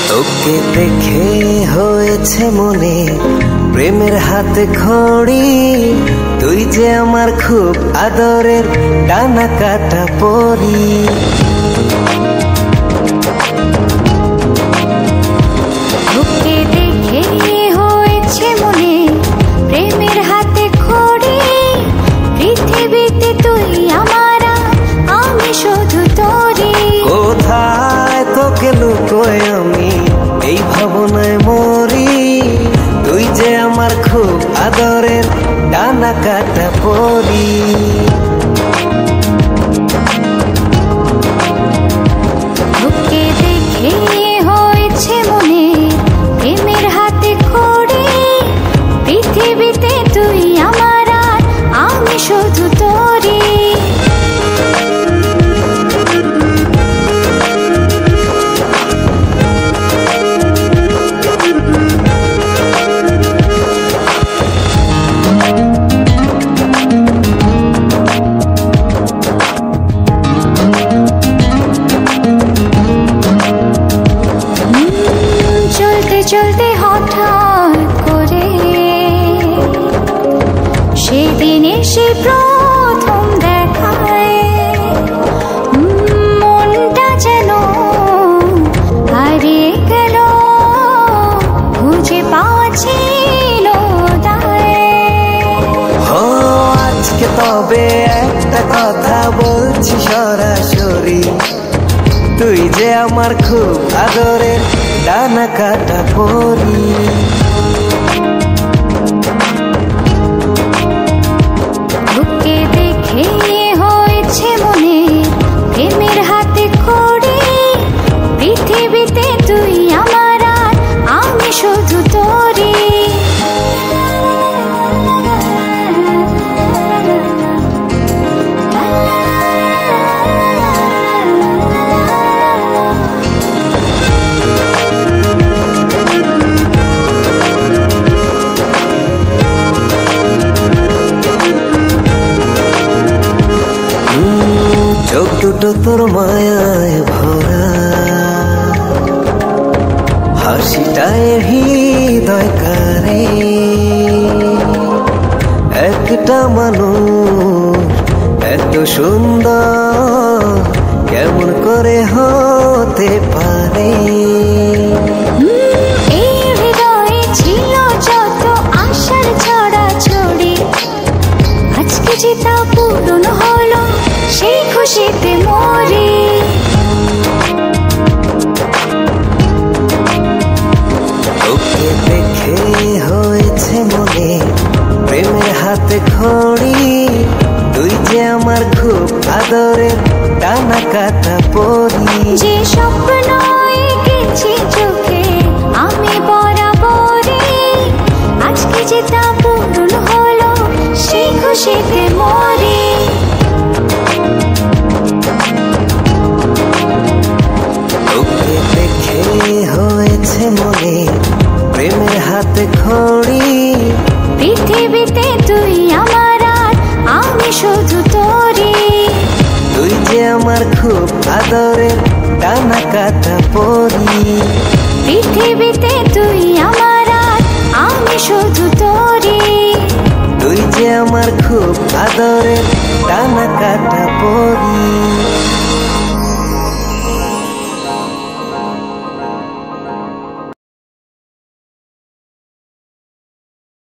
তোকে দেখে হয়েছে মনে প্রেমের হাতে খড়ি, তুই যে আমার খুব আদরের ডানা কাটা পরি। তোকে দেখে হয়েছে মনে প্রেমের হাতে খড়ি, পৃথিবীতে তুই আমার, আমি শুধু তোরি। কোথায় তোকে লুকোয় আমি এই ভাবনায় মরি, তুই যে আমার খুব আদরের ডানা কাটা পরি। তোকে দেখে হয়েছে মনে প্রেমের হাতে খড়ি, পৃথিবীতে তুই আমার, আমি শুধু তোরি। চলতে হঠাৎ করে সেদিন এসে প্রথম দেখায়, মনটা যেন হারিয়ে গেল, খুঁজে পাচ্ছিল আজকে তবে একটা কথা বলছি সরাসরি, তুই যে আমার খুব আদরের ডানা কাটা পরি। তোকে দেখে হয়েছে মনে প্রেমের হাতে খড়ি, পৃথিবীতে তুই আমার, আমি শুধু তোরি। চোখ দুটো তোর মায়ায় ভরা, হাসিটায় হৃদয় কারে, একটা মানুষ এত সুন্দর কেমন করে হতে পারে। এই হৃদয়ে ছিল যত আশার ছড়াছড়ি, আজকে যে তা পূরণ হলো, সেই খুশিতে মরি। তোকে দেখে হয়েছে মনে প্রেমের হাতে খড়ি, তুই যে আমার খুব আদরের ডানা কাটা পরি। যে স্বপ্ন এঁকেছি চোখে আমি বরাবরই, আজকে যে তা পূরণ হলো, সেই খুশিতে মরি। তোকে দেখে হয়েছে মনে প্রেমের হাতে খড়ি, পৃথিবীতে তুই আমার, আমি শুধু তোরি। তুই যে আমার খুব আদরের ডানা কাটা পরি। পৃথিবীতে তুই আমার, আমি শুধু তোরি। তুই যে আমার খুব আদরের ডানা কাটা পরি।